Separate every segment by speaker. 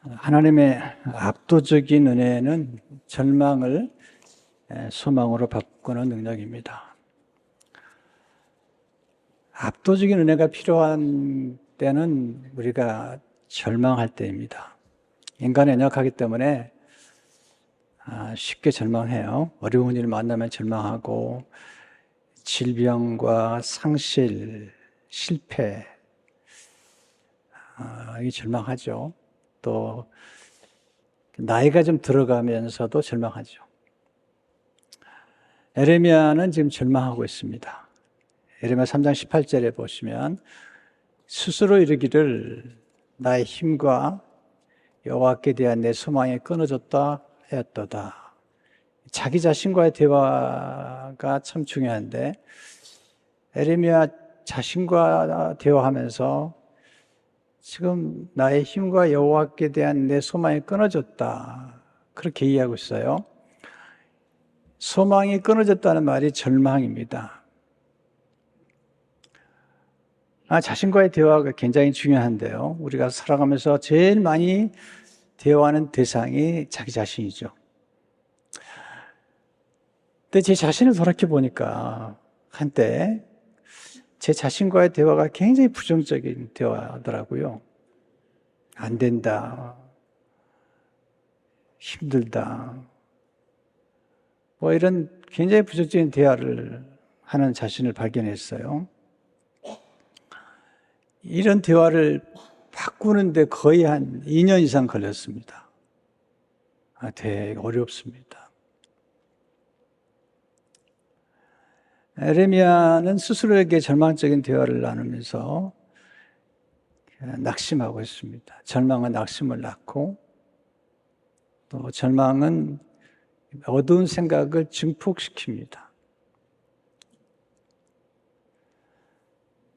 Speaker 1: 하나님의 압도적인 은혜는 절망을 소망으로 바꾸는 능력입니다. 압도적인 은혜가 필요한 때는 우리가 절망할 때입니다. 인간은 연약하기 때문에 쉽게 절망해요. 어려운 일을 만나면 절망하고 질병과 상실, 실패, 이 절망하죠. 또 나이가 좀 들어가면서도 절망하죠. 에레미야는 지금 절망하고 있습니다. 에레미야 3장 18절에 보시면 스스로 이르기를 나의 힘과 여호와께 대한 내 소망이 끊어졌다 하였도다. 자기 자신과의 대화가 참 중요한데 에레미야 자신과 대화하면서 지금 나의 힘과 여호와께 대한 내 소망이 끊어졌다. 그렇게 이해하고 있어요. 소망이 끊어졌다는 말이 절망입니다. 자신과의 대화가 굉장히 중요한데요. 우리가 살아가면서 제일 많이 대화하는 대상이 자기 자신이죠. 근데 제 자신을 돌이켜보니까 한때 제 자신과의 대화가 굉장히 부정적인 대화더라고요. 안 된다, 힘들다, 이런 굉장히 부정적인 대화를 하는 자신을 발견했어요. 이런 대화를 바꾸는데 거의 한 2년 이상 걸렸습니다. 되게 어렵습니다. 에레미야는 스스로에게 절망적인 대화를 나누면서 낙심하고 있습니다. 절망은 낙심을 낳고 또 절망은 어두운 생각을 증폭시킵니다.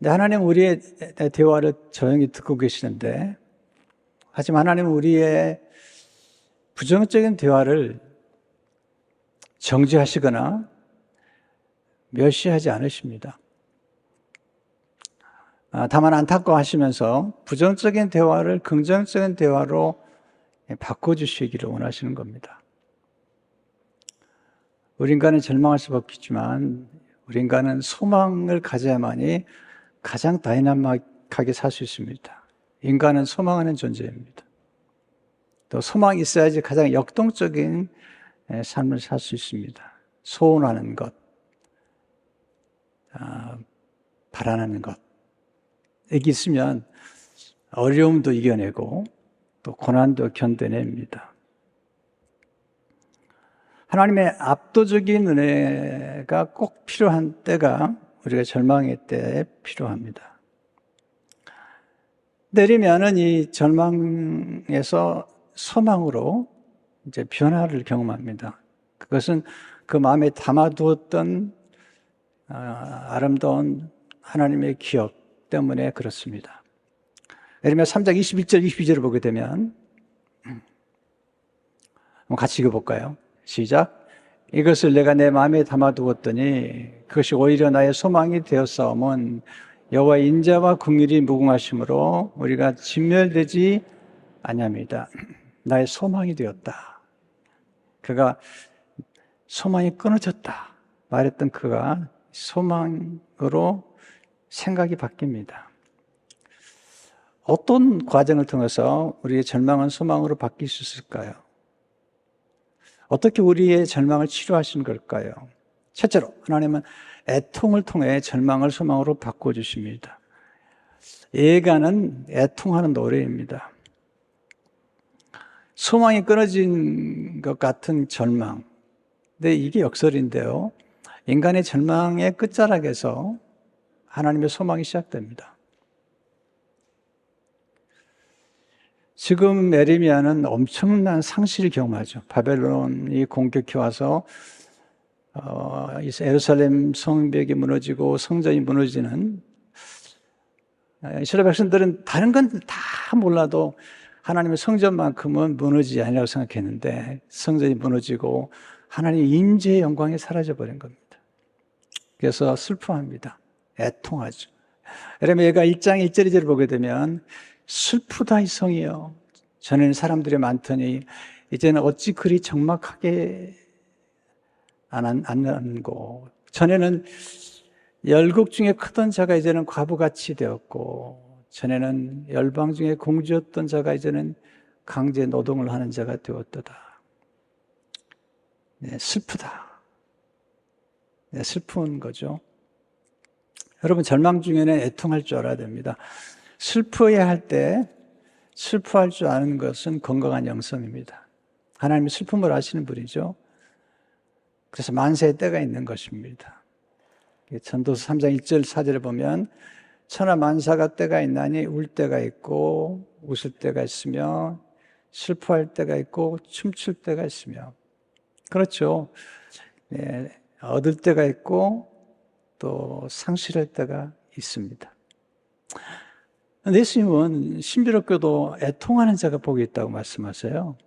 Speaker 1: 근데 하나님은 우리의 대화를 조용히 듣고 계시는데 하지만 하나님은 우리의 부정적인 대화를 정지하시거나 멸시하지 않으십니다. 다만 안타까워하시면서 부정적인 대화를 긍정적인 대화로 바꿔주시기를 원하시는 겁니다. 우리 인간은 절망할 수밖에 없지만 우리 인간은 소망을 가져야만이 가장 다이나믹하게 살 수 있습니다. 인간은 소망하는 존재입니다. 또 소망이 있어야지 가장 역동적인 삶을 살 수 있습니다. 소원하는 것, 바라는 것. 이게 있으면 어려움도 이겨내고 또 고난도 견뎌냅니다. 하나님의 압도적인 은혜가 꼭 필요한 때가 우리가 절망의 때에 필요합니다. 내리면은 이 절망에서 소망으로 이제 변화를 경험합니다. 그것은 그 마음에 담아두었던 아름다운 하나님의 기억 때문에 그렇습니다. 예레미야 3장 21절, 22절을 보게 되면 한번 같이 읽어볼까요? 시작. 이것을 내가 내 마음에 담아두었더니 그것이 오히려 나의 소망이 되었사오면 여호와의 인자와 긍휼이 무궁하심으로 우리가 진멸되지 아니합니다. 나의 소망이 되었다. 그가 소망이 끊어졌다 말했던 그가 소망으로 생각이 바뀝니다. 어떤 과정을 통해서 우리의 절망은 소망으로 바뀔 수 있을까요? 어떻게 우리의 절망을 치료하시는 걸까요? 첫째로 하나님은 애통을 통해 절망을 소망으로 바꿔주십니다. 예가는 애통하는 노래입니다. 소망이 끊어진 것 같은 절망. 근데 이게 역설인데요. 인간의 절망의 끝자락에서 하나님의 소망이 시작됩니다. 지금 에레미야는 엄청난 상실을 경험하죠. 바벨론이 공격해 와서 예루살렘 성벽이 무너지고 성전이 무너지는, 이스라엘 백성들은 다른 건 다 몰라도 하나님의 성전만큼은 무너지지 아니라고 생각했는데 성전이 무너지고 하나님의 임재의 영광이 사라져버린 겁니다. 그래서 슬퍼합니다. 애통하죠. 에레미야가 1장 1절 2절을 보게 되면 슬프다 이 성이여, 전에는 사람들이 많더니 이제는 어찌 그리 적막하게 안 남고, 전에는 열국 중에 크던 자가 이제는 과부같이 되었고, 전에는 열방 중에 공주였던 자가 이제는 강제 노동을 하는 자가 되었도다. 네, 슬프다. 네, 슬픈 거죠. 여러분, 절망 중에는 애통할 줄 알아야 됩니다. 슬퍼야 할 때 슬퍼할 줄 아는 것은 건강한 영성입니다. 하나님이 슬픔을 아시는 분이죠. 그래서 만세의 때가 있는 것입니다. 전도서 3장 1절 4절에 보면 천하 만사가 때가 있나니 울 때가 있고 웃을 때가 있으며 슬퍼할 때가 있고 춤출 때가 있으며, 그렇죠. 네, 얻을 때가 있고 또 상실할 때가 있습니다. 예수님은 신비롭게도 애통하는 자가 복이 있다고 말씀하세요.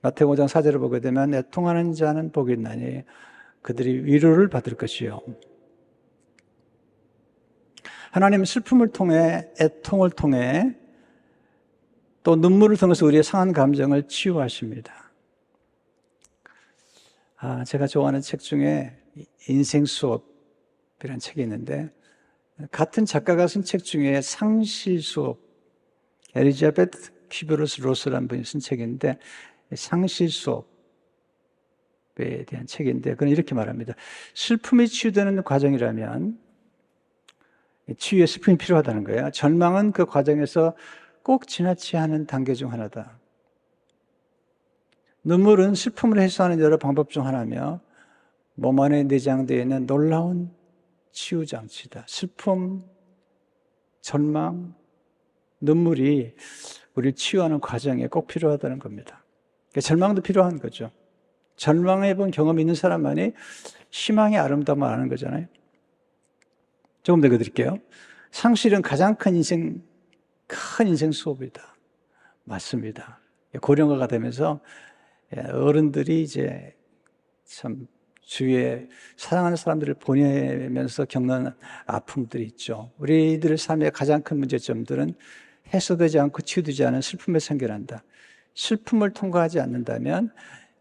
Speaker 1: 마태복음 5장 4절을 보게 되면 애통하는 자는 복이 있나니 그들이 위로를 받을 것이요. 하나님은 슬픔을 통해, 애통을 통해, 또 눈물을 통해서 우리의 상한 감정을 치유하십니다. 제가 좋아하는 책 중에 인생 수업이라는 책이 있는데, 같은 작가가 쓴 책 중에 상실 수업, 엘리자베트 퀴브러스 로스라는 분이 쓴 책인데, 상실 수업에 대한 책인데, 그는 이렇게 말합니다. 슬픔이 치유되는 과정이라면 치유의 슬픔이 필요하다는 거예요. 절망은 그 과정에서 꼭 지나치지 않은 단계 중 하나다. 눈물은 슬픔을 해소하는 여러 방법 중 하나며 몸 안에 내장되어 있는 놀라운 치유 장치다. 슬픔, 절망, 눈물이 우리를 치유하는 과정에 꼭 필요하다는 겁니다. 절망도 필요한 거죠. 절망해 본 경험이 있는 사람만이 희망의 아름다움을 아는 거잖아요. 조금 더 드릴게요. 상실은 가장 큰 인생 수업이다. 맞습니다. 고령화가 되면서 어른들이 이제 참 주위에 사랑하는 사람들을 보내면서 겪는 아픔들이 있죠. 우리들의 삶의 가장 큰 문제점들은 해소되지 않고 치유되지 않은 슬픔에 생겨난다. 슬픔을 통과하지 않는다면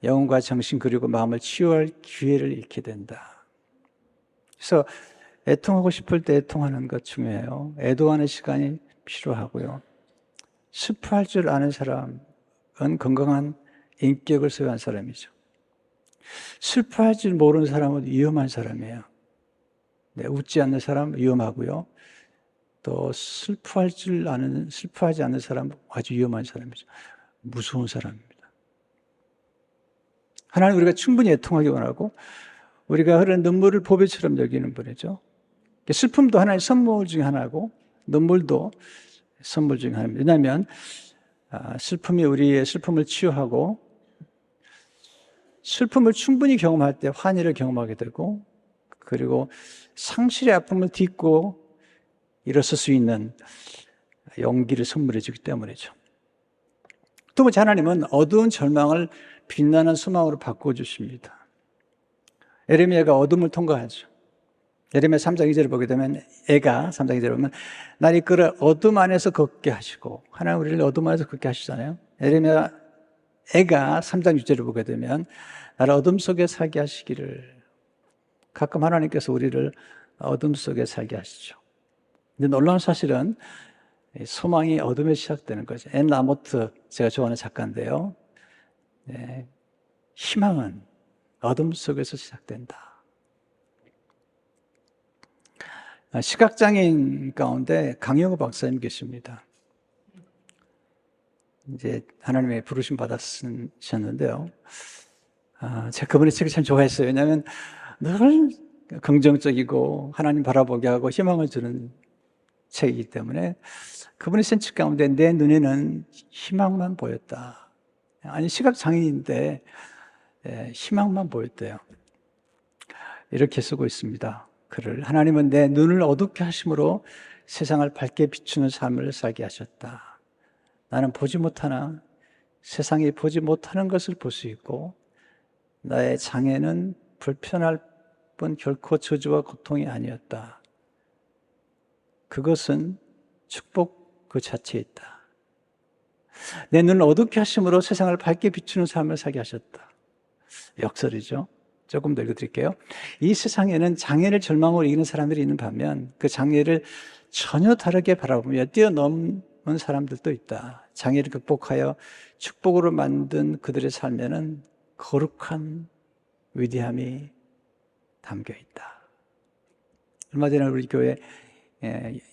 Speaker 1: 영혼과 정신 그리고 마음을 치유할 기회를 잃게 된다. 그래서 애통하고 싶을 때 애통하는 것 중요해요. 애도하는 시간이 필요하고요. 슬퍼할 줄 아는 사람은 건강한 인격을 소유한 사람이죠. 슬퍼할 줄 모르는 사람은 위험한 사람이에요. 네, 웃지 않는 사람은 위험하고요. 또 슬퍼하지 않는 사람은 아주 위험한 사람이죠. 무서운 사람입니다. 하나님 우리가 충분히 애통하기 원하고 우리가 흐르는 눈물을 보배처럼 여기는 분이죠. 슬픔도 하나의 선물 중에 하나고 눈물도 선물 중에 하나입니다. 왜냐하면 슬픔이 우리의 슬픔을 치유하고 슬픔을 충분히 경험할 때 환희를 경험하게 되고, 그리고 상실의 아픔을 딛고 일어설 수 있는 용기를 선물해 주기 때문이죠. 두 번째, 하나님은 어두운 절망을 빛나는 소망으로 바꿔주십니다. 예레미야가 어둠을 통과하죠. 예레미야 3장 2절을 보게 되면 3장 2절을 보면 날 이끌어 어둠 안에서 걷게 하시고, 하나님 우리를 어둠 안에서 걷게 하시잖아요. 예레미야 3장 6절을 보게 되면 나를 어둠 속에 살게 하시기를. 가끔 하나님께서 우리를 어둠 속에 살게 하시죠. 근데 놀라운 사실은 소망이 어둠에 시작되는 거죠. 앤 라모트, 제가 좋아하는 작가인데요. 네, 희망은 어둠 속에서 시작된다. 시각장애인 가운데 강영우 박사님 계십니다. 이제 하나님의 부르심 받았셨는데요. 제가 그분의 책을 참 좋아했어요. 왜냐하면 늘 긍정적이고 하나님 바라보게 하고 희망을 주는 책이기 때문에 그분의 쓴 책 가운데 내 눈에는 희망만 보였다. 아니, 시각장애인인데 희망만 보였대요. 이렇게 쓰고 있습니다. 글을. 하나님은 내 눈을 어둡게 하심으로 세상을 밝게 비추는 삶을 살게 하셨다. 나는 보지 못하나 세상이 보지 못하는 것을 볼 수 있고 나의 장애는 불편할 뿐 결코 저주와 고통이 아니었다. 그것은 축복 그 자체에 있다. 내 눈을 어둡게 하심으로 세상을 밝게 비추는 삶을 살게 하셨다. 역설이죠. 조금 더 읽어드릴게요. 이 세상에는 장애를 절망으로 이기는 사람들이 있는 반면 그 장애를 전혀 다르게 바라보며 뛰어넘는 사람들도 있다. 장애를 극복하여 축복으로 만든 그들의 삶에는 거룩한 위대함이 담겨 있다. 얼마 전에 우리 교회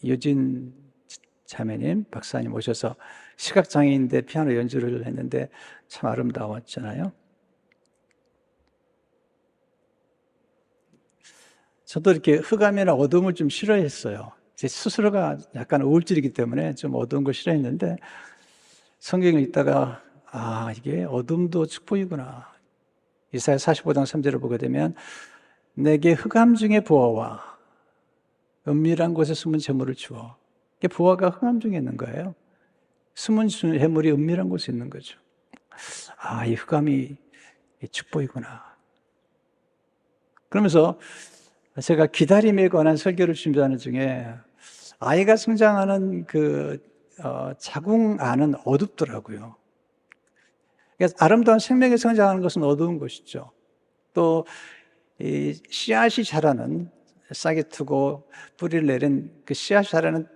Speaker 1: 유진 자매님, 박사님 오셔서 시각장애인인데 피아노 연주를 했는데 참 아름다웠잖아요. 저도 이렇게 흑암이나 어둠을 좀 싫어했어요. 제 스스로가 약간 우울증이기 때문에 좀 어두운 걸 싫어했는데 성경을 읽다가 이게 어둠도 축복이구나. 이사야 45장 3절을 보게 되면 내게 흑암 중에 보아와 은밀한 곳에 숨은 재물을 주어. 부하가 흑암 중에 있는 거예요. 숨은 재물이 은밀한 곳에 있는 거죠. 이 흑암이 축복이구나. 그러면서 제가 기다림에 관한 설교를 준비하는 중에 아이가 성장하는 자궁안은 어둡더라고요. 그러니까 아름다운 생명이 성장하는 것은 어두운 것이죠. 또 이 씨앗이 자라는 싹이 트고 뿌리를 내린 그 씨앗이 자라는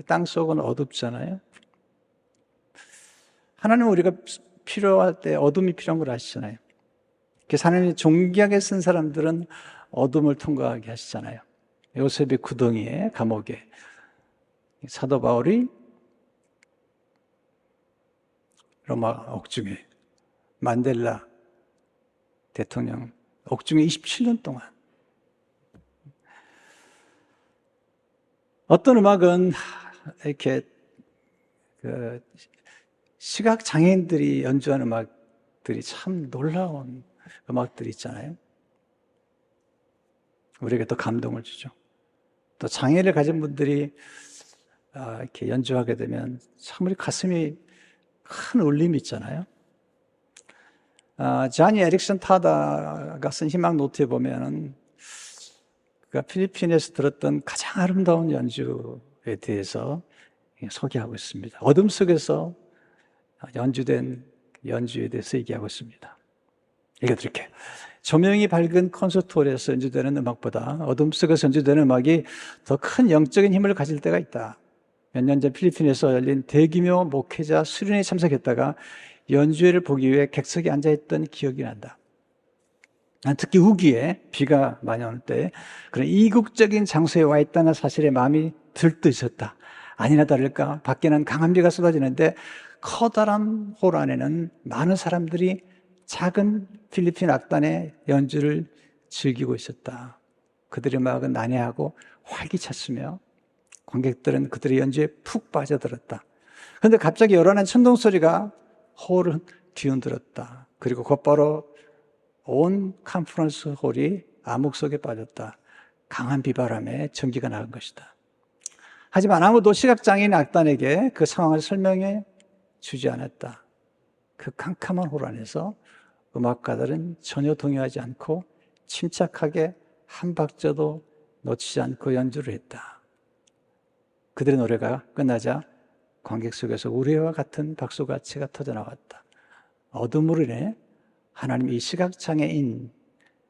Speaker 1: 땅 속은 어둡잖아요. 하나님은 우리가 필요할 때 어둠이 필요한 걸 아시잖아요. 그래서 하나님이 존귀하게 쓴 사람들은 어둠을 통과하게 하시잖아요. 요셉이 구덩이에 감옥에, 사도 바울이 로마 옥중에, 만델라 대통령 옥중에 27년 동안. 어떤 음악은 이렇게 시각 장애인들이 연주하는 음악들이 참 놀라운 음악들이 있잖아요. 우리에게 또 감동을 주죠. 또 장애를 가진 분들이 이렇게 연주하게 되면 참 우리 가슴이 큰 울림이 있잖아요. 자니 에릭슨 타다가 쓴 희망 노트에 보면은 그가 필리핀에서 들었던 가장 아름다운 연주에 대해서 소개하고 있습니다. 어둠 속에서 연주된 연주에 대해서 얘기하고 있습니다. 읽어드릴게요. 조명이 밝은 콘서트홀에서 연주되는 음악보다 어둠 속에서 연주되는 음악이 더 큰 영적인 힘을 가질 때가 있다. 몇 년 전 필리핀에서 열린 대규모 목회자 수련회에 참석했다가 연주회를 보기 위해 객석에 앉아있던 기억이 난다. 특히 우기에 비가 많이 오는 때 그런 이국적인 장소에 와 있다는 사실에 마음이 들떠있었다. 아니나 다를까 밖에는 강한 비가 쏟아지는데 커다란 홀 안에는 많은 사람들이 작은 필리핀 악단의 연주를 즐기고 있었다. 그들의 음악은 난해하고 활기찼으며 관객들은 그들의 연주에 푹 빠져들었다. 그런데 갑자기 요란한 천둥 소리가 홀을 뒤흔들었다. 그리고 곧바로 온 컨퍼런스 홀이 암흑 속에 빠졌다. 강한 비바람에 전기가 나간 것이다. 하지만 아무도 시각장애인 악단에게 그 상황을 설명해 주지 않았다. 그 캄캄한 홀 안에서 음악가들은 전혀 동요하지 않고 침착하게 한 박자도 놓치지 않고 연주를 했다. 그들의 노래가 끝나자 관객 속에서 우레와 같은 박수가치가 터져나왔다. 어둠으로 인해 하나님 이 시각장애인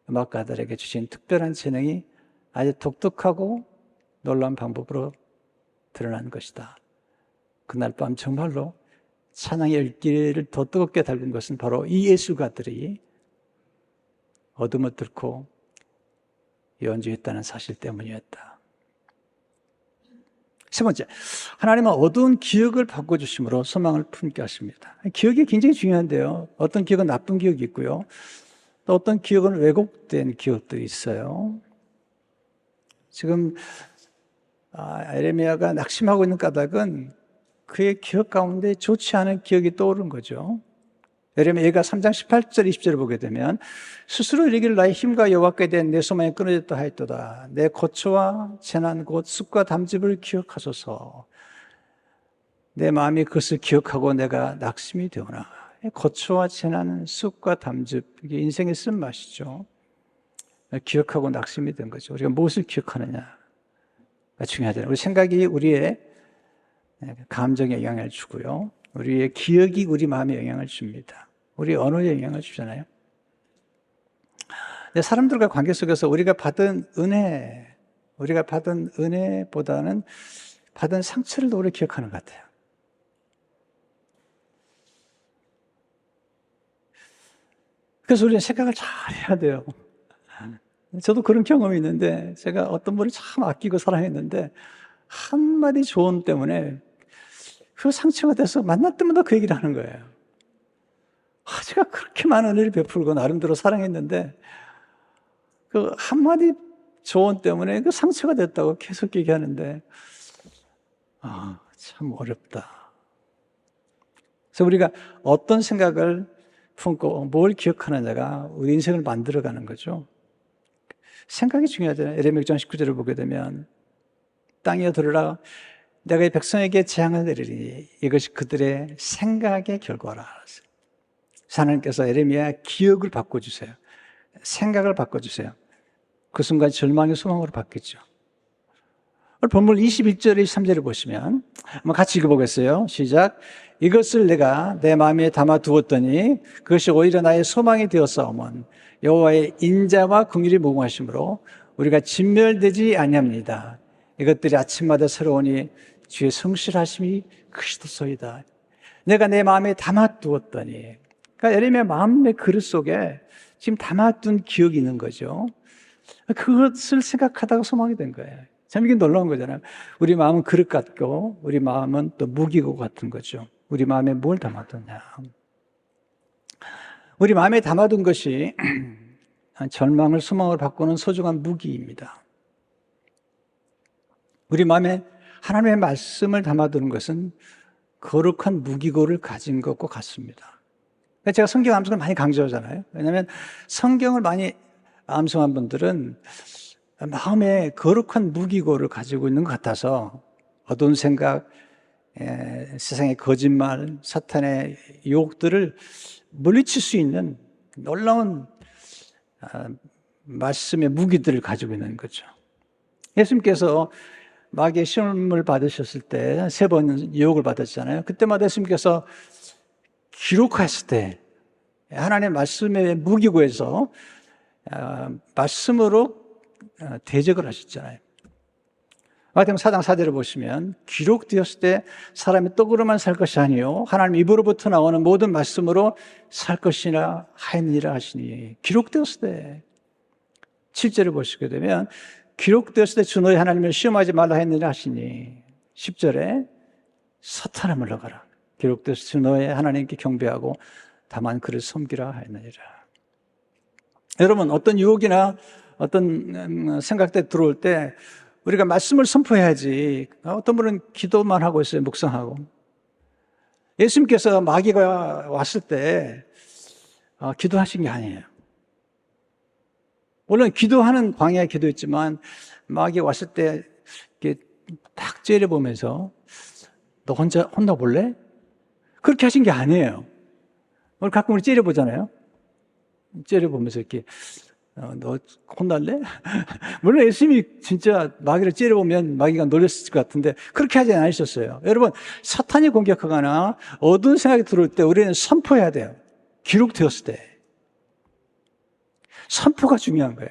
Speaker 1: 음악가들에게 주신 특별한 재능이 아주 독특하고 놀라운 방법으로 드러난 것이다. 그날 밤 정말로 찬양의 열기를 더 뜨겁게 달군 것은 바로 이 예술가들이 어둠을 뚫고 연주했다는 사실 때문이었다. 세 번째, 하나님은 어두운 기억을 바꿔주심으로 소망을 품게 하십니다. 기억이 굉장히 중요한데요. 어떤 기억은 나쁜 기억이 있고요. 또 어떤 기억은 왜곡된 기억들이 있어요. 지금 에레미야가 낙심하고 있는 까닭은 그의 기억 가운데 좋지 않은 기억이 떠오른 거죠. 에레미야가 3장 18절 20절을 보게 되면 스스로 이르기를 나의 힘과 여호와께 대한 내 소망이 끊어졌다 하였도다. 내 고초와 재난 곧 쑥과 담즙을 기억하소서. 내 마음이 그것을 기억하고 내가 낙심이 되오나. 고초와 재난, 쑥과 담즙, 이게 인생의 쓴맛이죠. 기억하고 낙심이 된 거죠. 우리가 무엇을 기억하느냐가 중요하잖아요. 우리 생각이 우리의 감정에 영향을 주고요. 우리의 기억이 우리 마음에 영향을 줍니다. 우리 언어에 영향을 주잖아요. 근데 사람들과 관계 속에서 우리가 받은 은혜보다는 받은 상처를 더 오래 기억하는 것 같아요. 그래서 우리는 생각을 잘 해야 돼요. 저도 그런 경험이 있는데, 제가 어떤 분을 참 아끼고 사랑했는데 한마디 조언 때문에 그 상처가 돼서 만날 때마다 그 얘기를 하는 거예요. 제가 그렇게 많은 은혜를 베풀고 나름대로 사랑했는데 그 한마디 조언 때문에 그 상처가 됐다고 계속 얘기하는데 참 어렵다. 그래서 우리가 어떤 생각을 품고 뭘 기억하느냐가 우리 인생을 만들어가는 거죠. 생각이 중요하잖아요. 에레미야 6장 19절을 보게 되면 땅이여 들으라 내가 이 백성에게 재앙을 내리니 이것이 그들의 생각의 결과라. 하나님께서 에레미야의 기억을 바꿔주세요. 생각을 바꿔주세요. 그 순간 절망의 소망으로 바뀌죠. 본문 21절, 23절을 보시면 한번 같이 읽어보겠어요. 시작. 이것을 내가 내 마음에 담아두었더니 그것이 오히려 나의 소망이 되었사오면 여호와의 인자와 긍휼이 무궁하심으로 우리가 진멸되지 아니합니다. 이것들이 아침마다 새로우니 주의 성실하심이 크시도소이다. 내가 내 마음에 담아두었더니, 그러니까 에레미야 마음의 그릇 속에 지금 담아둔 기억이 있는 거죠. 그것을 생각하다가 소망이 된 거예요. 참 이게 놀라운 거잖아요. 우리 마음은 그릇 같고 우리 마음은 또 무기고 같은 거죠. 우리 마음에 뭘 담아뒀냐. 우리 마음에 담아둔 것이 절망을 소망으로 바꾸는 소중한 무기입니다. 우리 마음에 하나님의 말씀을 담아두는 것은 거룩한 무기고를 가진 것과 같습니다. 제가 성경 암송을 많이 강조하잖아요. 왜냐하면 성경을 많이 암송한 분들은 마음에 거룩한 무기고를 가지고 있는 것 같아서 어두운 생각, 세상의 거짓말, 사탄의 유혹들을 물리칠 수 있는 놀라운 말씀의 무기들을 가지고 있는 거죠. 예수님께서 마귀의 시험을 받으셨을 때 3번 유혹을 받았잖아요. 그때마다 예수님께서 기록했을 때 하나님의 말씀의 무기고에서 말씀으로 대적을 하셨잖아요. 마태복음 4장 4절을 보시면 기록되었을 때 사람이 떡으로만 살 것이 아니요 하나님 입으로부터 나오는 모든 말씀으로 살 것이나 하였느니라 하시니, 기록되었을 때 7절을 보시게 되면 기록되었을 때 주 너희 하나님을 시험하지 말라 했느니라 하시니, 10절에 사탄아 물러가라. 기록되었을 때 주 너희 하나님께 경배하고 다만 그를 섬기라 하였느니라. 여러분, 어떤 유혹이나 어떤 생각들 들어올 때 우리가 말씀을 선포해야지. 어떤 분은 기도만 하고 있어요. 묵상하고. 예수님께서 마귀가 왔을 때 기도하신 게 아니에요. 물론 기도하는 광야에 기도했지만 마귀가 왔을 때 이렇게 딱 째려보면서 너 혼나 볼래? 그렇게 하신 게 아니에요. 오늘 가끔 우리 째려보잖아요. 째려보면서 이렇게 너 혼날래? 물론 예수님이 진짜 마귀를 째려보면 마귀가 놀랐을 것 같은데 그렇게 하지 않으셨어요. 여러분, 사탄이 공격하거나 어두운 생각이 들어올 때 우리는 선포해야 돼요. 기록되었을 때. 선포가 중요한 거예요.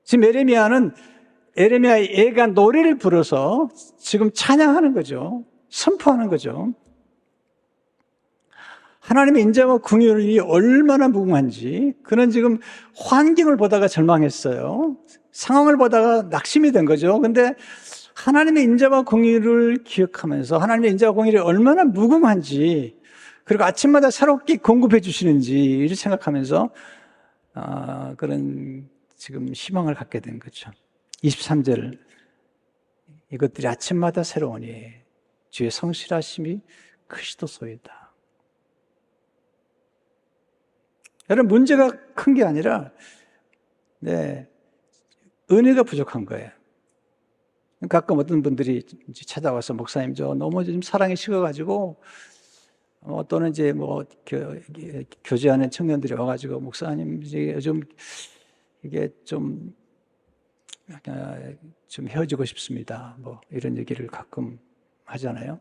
Speaker 1: 지금 에레미야의 애가 노래를 불어서 지금 찬양하는 거죠. 선포하는 거죠. 하나님의 인자와 긍휼이 얼마나 무궁한지, 그는 지금 환경을 보다가 절망했어요. 상황을 보다가 낙심이 된 거죠. 근데 하나님의 인자와 긍휼을 기억하면서 하나님의 인자와 긍휼이 얼마나 무궁한지, 그리고 아침마다 새롭게 공급해 주시는지를 생각하면서 그런 지금 희망을 갖게 된 거죠. 23절, 이것들이 아침마다 새로우니 주의 성실하심이 크시도소이다. 여러분, 문제가 큰 게 아니라 은혜가 부족한 거예요. 가끔 어떤 분들이 찾아와서 목사님 저 너무 좀 사랑이 식어가지고 또는 이제 교제하는 청년들이 와가지고 목사님 이제 요즘 이게 좀 헤어지고 싶습니다. 이런 얘기를 가끔 하잖아요.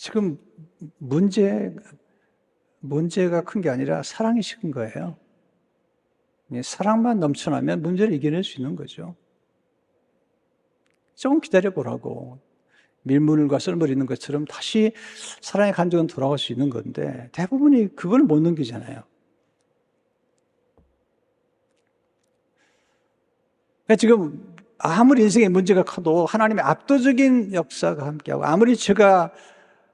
Speaker 1: 지금 문제가 큰 게 아니라 사랑이 식은 거예요. 사랑만 넘쳐나면 문제를 이겨낼 수 있는 거죠. 조금 기다려보라고. 밀물과 썰물 있는 것처럼 다시 사랑의 감정은 돌아갈 수 있는 건데 대부분이 그걸 못 넘기잖아요. 그러니까 지금 아무리 인생의 문제가 커도 하나님의 압도적인 역사가 함께하고, 아무리 죄가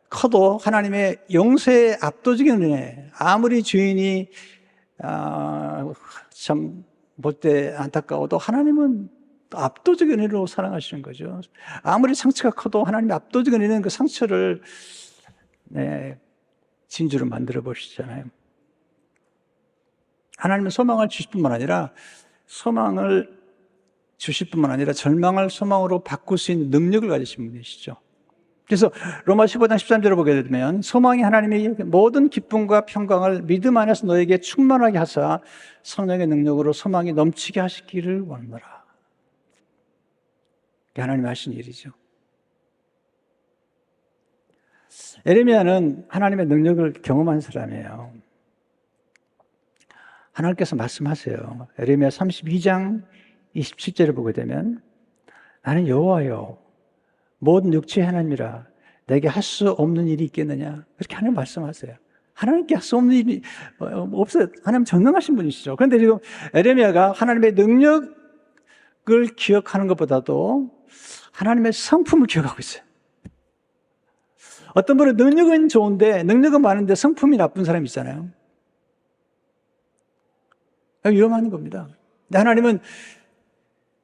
Speaker 1: 커도 하나님의 용서의 압도적인 은혜, 아무리 죄인이 참 볼 때 안타까워도 하나님은 압도적인 은혜로 사랑하시는 거죠. 아무리 상처가 커도 하나님의 압도적인 은혜는 그 상처를 진주로 만들어 보시잖아요. 하나님은 소망을 주실 뿐만 아니라 절망을 소망으로 바꿀 수 있는 능력을 가지신 분이시죠. 그래서 로마 15장 13절을 보게 되면 소망이 하나님이 모든 기쁨과 평강을 믿음 안에서 너에게 충만하게 하사 성령의 능력으로 소망이 넘치게 하시기를 원하노라. 그게 하나님이 하신 일이죠. 에레미야는 하나님의 능력을 경험한 사람이에요. 하나님께서 말씀하세요. 에레미야 32장 27절을 보게 되면 나는 여호와여 모든 육체의 하나님이라 내게 할 수 없는 일이 있겠느냐, 그렇게 하나님 말씀하세요. 하나님께 할 수 없는 일이 없어요. 하나님 전능하신 분이시죠. 그런데 지금 에레미야가 하나님의 능력을 기억하는 것보다도 하나님의 성품을 기억하고 있어요. 어떤 분은 능력은 좋은데, 능력은 많은데 성품이 나쁜 사람이 있잖아요. 위험한 겁니다. 근데 하나님은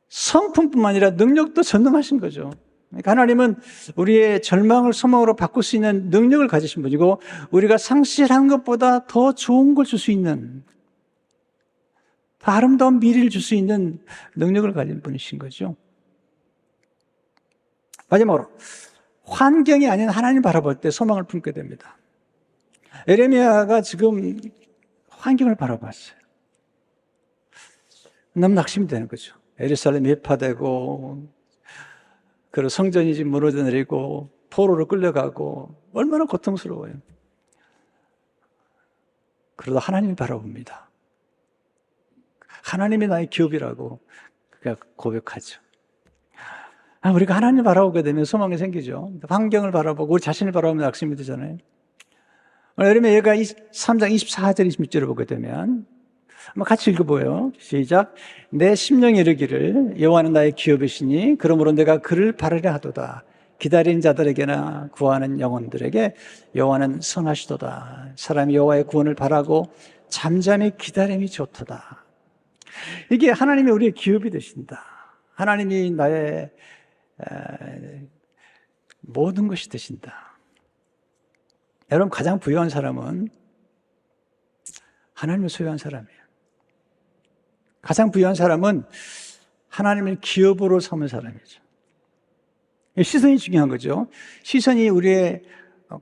Speaker 1: 성품뿐만 아니라 능력도 전능하신 거죠. 그러니까 하나님은 우리의 절망을 소망으로 바꿀 수 있는 능력을 가지신 분이고, 우리가 상실한 것보다 더 좋은 걸 줄 수 있는, 더 아름다운 미래를 줄 수 있는 능력을 가진 분이신 거죠. 마지막으로 환경이 아닌 하나님 바라볼 때 소망을 품게 됩니다. 에레미야가 지금 환경을 바라봤어요. 너무 낙심이 되는 거죠. 예루살렘이 회파되고, 그리고 성전이 지금 무너져 내리고, 포로로 끌려가고, 얼마나 고통스러워요. 그러다 하나님이 바라봅니다. 하나님이 나의 기업이라고 그가 고백하죠. 우리가 하나님을 바라보게 되면 소망이 생기죠. 환경을 바라보고 우리 자신을 바라보면 낙심이 되잖아요. 예를 얘가 3장 24절 26절을 보게 되면 한번 같이 읽어보여요. 시작. 내 심령이 이르기를 여호와는 나의 기업이시니 그러므로 내가 그를 바라려 하도다. 기다리는 자들에게나 구하는 영혼들에게 여호와는 선하시도다. 사람이 여호와의 구원을 바라고 잠잠히 기다림이 좋도다. 이게 하나님이 우리의 기업이 되신다. 하나님이 나의 모든 것이 되신다. 여러분, 가장 부유한 사람은 하나님을 소유한 사람이에요. 가장 부유한 사람은 하나님을 기업으로 삼은 사람이죠. 시선이 중요한 거죠. 시선이 우리의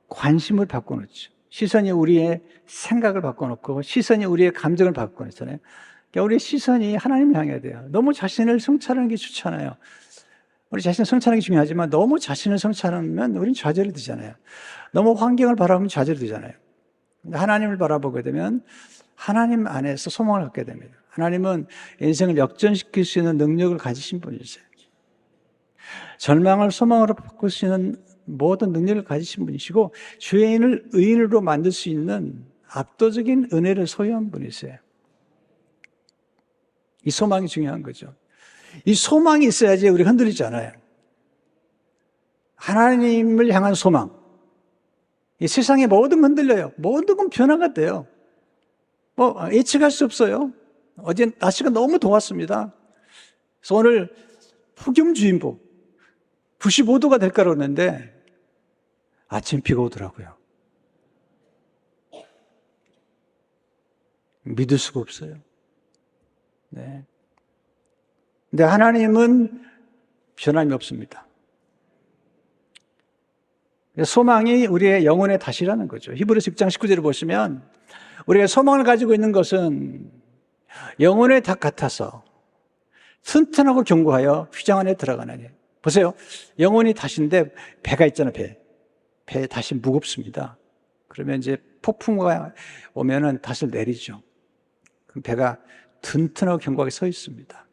Speaker 1: 관심을 바꿔놓죠. 시선이 우리의 생각을 바꿔놓고, 시선이 우리의 감정을 바꿔놓잖아요. 그러니까 우리의 시선이 하나님을 향해야 돼요. 너무 자신을 성찰하는 게 좋잖아요. 우리 자신을 성찰하는 게 중요하지만 너무 자신을 성찰하면 우리는 좌절이 되잖아요. 너무 환경을 바라보면 좌절이 되잖아요. 하나님을 바라보게 되면 하나님 안에서 소망을 갖게 됩니다. 하나님은 인생을 역전시킬 수 있는 능력을 가지신 분이세요. 절망을 소망으로 바꿀 수 있는 모든 능력을 가지신 분이시고, 죄인을 의인으로 만들 수 있는 압도적인 은혜를 소유한 분이세요. 이 소망이 중요한 거죠. 이 소망이 있어야지 우리가 흔들리지 않아요. 하나님을 향한 소망. 이 세상의 모든 건 흔들려요. 모든 건 변화가 돼요. 예측할 수 없어요. 어제 날씨가 너무 더웠습니다. 그래서 오늘 폭염주의보 95도가 될 거라고 했는데 아침 비가 오더라고요. 믿을 수가 없어요. 네. 근데 하나님은 변함이 없습니다. 소망이 우리의 영혼의 닷이라는 거죠. 히브리서 6장 19절을 보시면 우리가 소망을 가지고 있는 것은 영혼의 닷 같아서 튼튼하고 견고하여 휘장 안에 들어가느니. 보세요. 영혼이 닷인데 배가 있잖아요. 배에 다시 무겁습니다. 그러면 이제 폭풍우가 오면은 다시 내리죠. 그럼 배가 튼튼하고 견고하게 서 있습니다.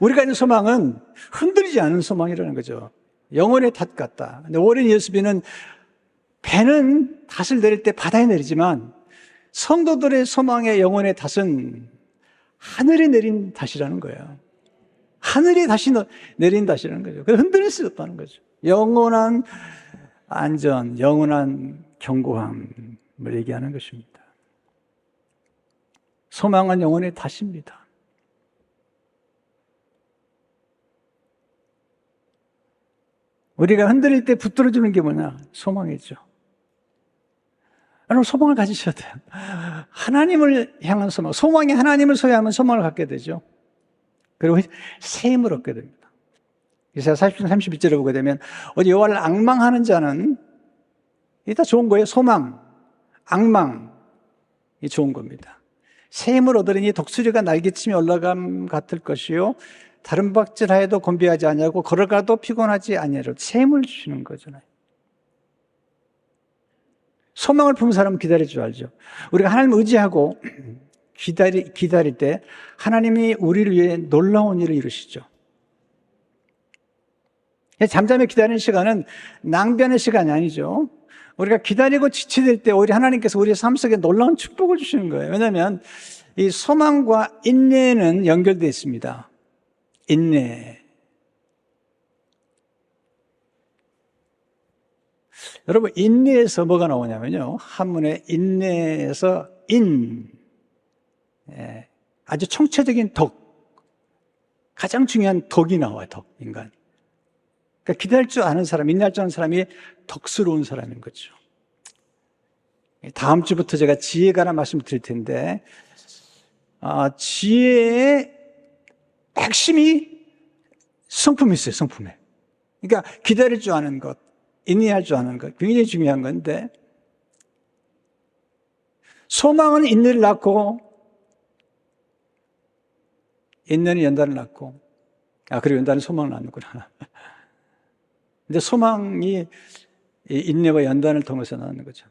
Speaker 1: 우리가 있는 소망은 흔들리지 않는 소망이라는 거죠. 영혼의 탓 같다. 근데 오랜 예수비는 배는 닷을 내릴 때 바다에 내리지만 성도들의 소망의 영혼의 닷은 하늘에 내린 닷이라는 거예요. 하늘에 다시 내린 닷이라는 거죠. 그래서 흔들릴 수 없다는 거죠. 영원한 안전, 영원한 견고함을 얘기하는 것입니다. 소망은 영혼의 닷입니다. 우리가 흔들릴 때 붙들어주는 게 뭐냐? 소망이죠. 여러분, 소망을 가지셔야 돼요. 하나님을 향한 소망. 소망이 하나님을 소유하면 소망을 갖게 되죠. 그리고 새 힘을 얻게 됩니다. 이사야 40장 32절에 보게 되면 어디 여호와를 앙망하는 자는 이게 다 좋은 거예요. 소망, 앙망, 이 좋은 겁니다. 새 힘을 얻으리니 독수리가 날개치며 올라감 같을 것이요 다른 박질하여도 곤비하지 아니하고 걸어가도 피곤하지 아니하리라. 새 힘을 주시는 거잖아요. 소망을 품은 사람은 기다릴 줄 알죠. 우리가 하나님을 의지하고 기다릴 때 하나님이 우리를 위해 놀라운 일을 이루시죠. 잠잠히 기다리는 시간은 낭비하는 시간이 아니죠. 우리가 기다리고 지체될 때 오히려 하나님께서 우리의 삶 속에 놀라운 축복을 주시는 거예요. 왜냐하면 이 소망과 인내는 연결되어 있습니다. 인내. 여러분, 인내에서 뭐가 나오냐면요. 한문에 인내에서 아주 총체적인 덕, 가장 중요한 덕이 나와요. 덕, 인간. 그러니까 기다릴 줄 아는 사람, 인내할 줄 아는 사람이 덕스러운 사람인 거죠. 다음 주부터 제가 지혜에 관한 말씀을 드릴 텐데, 지혜의 핵심이 성품이 있어요, 성품에. 그러니까 기다릴 줄 아는 것, 인내할 줄 아는 것, 굉장히 중요한 건데, 소망은 인내를 낳고, 인내는 연단을 낳고, 그리고 연단은 소망을 낳는구나. 근데 소망이 인내와 연단을 통해서 낳는 거죠.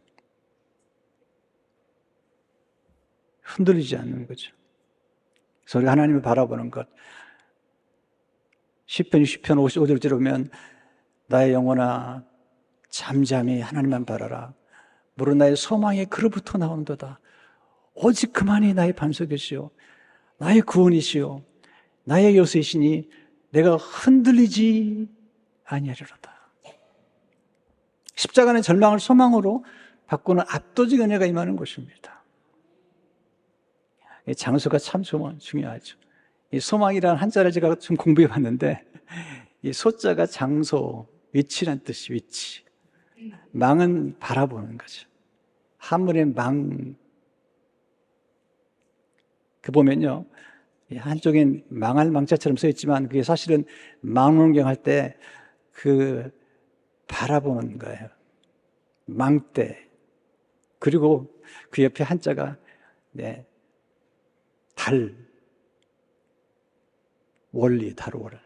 Speaker 1: 흔들리지 않는 거죠. 그래서 우리가 하나님을 바라보는 것. 시편 60편 55절에 보면 나의 영혼아 잠잠히 하나님만 바라라. 물은 나의 소망이 그로부터 나온도다. 오직 그만이 나의 반석이시오. 나의 구원이시오. 나의 요새이시니 내가 흔들리지 아니하리로다. 십자가는 절망을 소망으로 바꾸는 압도적 은혜가 임하는 곳입니다. 이 장소가 참 중요하죠. 이 소망이라는 한자를 제가 좀 공부해 봤는데, 이 소자가 장소, 위치란 뜻이 위치. 망은 바라보는 거죠. 한문에 망. 그 보면요. 한쪽엔 망할 망자처럼 써 있지만 그게 사실은 망원경 할 때 그 바라보는 거예요. 망대. 그리고 그 옆에 한자가 달. 원리, 달월.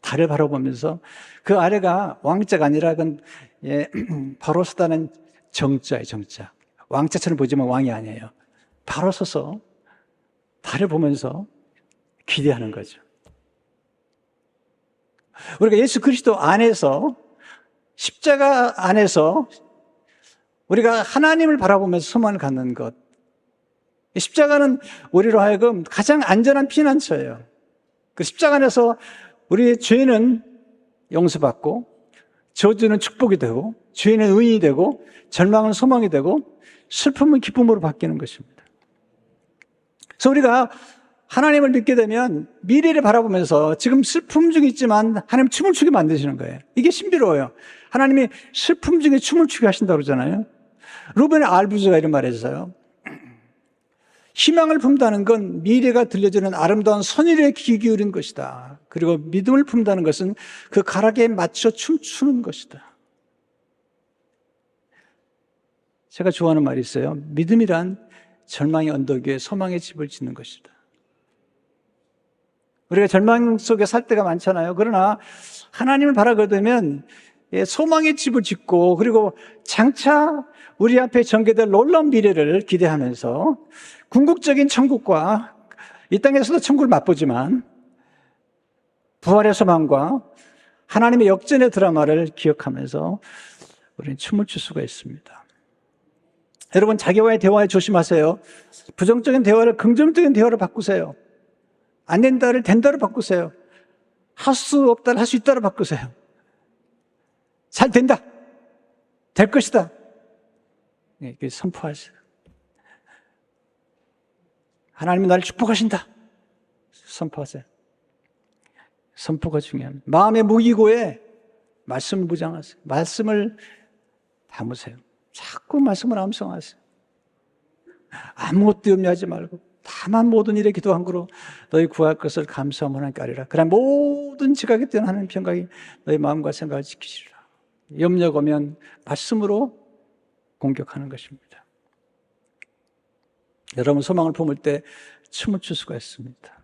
Speaker 1: 달을 바라보면서 그 아래가 왕자가 아니라 그건 바로 서다는 정자예요, 정자. 왕자처럼 보이지만 왕이 아니에요. 바로 서서 달을 보면서 기대하는 거죠. 우리가 예수 그리스도 안에서, 십자가 안에서 우리가 하나님을 바라보면서 소망을 갖는 것. 십자가는 우리로 하여금 가장 안전한 피난처예요. 그 십자가 안에서 우리의 죄는 용서받고, 저주는 축복이 되고, 죄는 의인이 되고, 절망은 소망이 되고, 슬픔은 기쁨으로 바뀌는 것입니다. 그래서 우리가 하나님을 믿게 되면 미래를 바라보면서 지금 슬픔 중에 있지만 하나님 춤을 추게 만드시는 거예요. 이게 신비로워요. 하나님이 슬픔 중에 춤을 추게 하신다고 그러잖아요. 루벤의 알부즈가 이런 말을 했어요. 희망을 품다는 건 미래가 들려주는 아름다운 선율에 귀 기울인 것이다. 그리고 믿음을 품다는 것은 그 가락에 맞춰 춤추는 것이다. 제가 좋아하는 말이 있어요. 믿음이란 절망의 언덕 위에 소망의 집을 짓는 것이다. 우리가 절망 속에 살 때가 많잖아요. 그러나 하나님을 바라거든요. 소망의 집을 짓고 그리고 장차 우리 앞에 전개될 놀라운 미래를 기대하면서 궁극적인 천국과 이 땅에서도 천국을 맛보지만 부활의 소망과 하나님의 역전의 드라마를 기억하면서 우리는 춤을 출 수가 있습니다. 여러분, 자기와의 대화에 조심하세요. 부정적인 대화를 긍정적인 대화로 바꾸세요. 안 된다를 된다로 바꾸세요. 할 수 없다를 할 수 있다로 바꾸세요. 잘 된다. 될 것이다. 선포하세요. 하나님이 나를 축복하신다. 선포하세요. 선포가 중요합니다. 마음의 무기고에 말씀을 무장하세요. 말씀을 담으세요. 자꾸 말씀을 암송하세요. 아무것도 염려하지 말고 다만 모든 일에 기도한 거로 너희 구할 것을 감사하면 하나님께 아뢰라. 그러나 모든 지각에 뛰어난 하나님 평강이 너희 마음과 생각을 지키시리라. 염려가 오면 말씀으로 공격하는 것입니다. 여러분, 소망을 품을 때 춤을 출 수가 있습니다.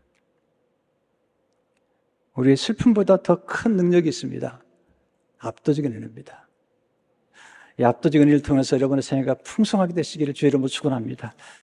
Speaker 1: 우리의 슬픔보다 더 큰 능력이 있습니다. 압도적인 은혜입니다. 이 압도적인 은혜를 통해서 여러분의 생애가 풍성하게 되시기를 주의 이름으로 축원합니다.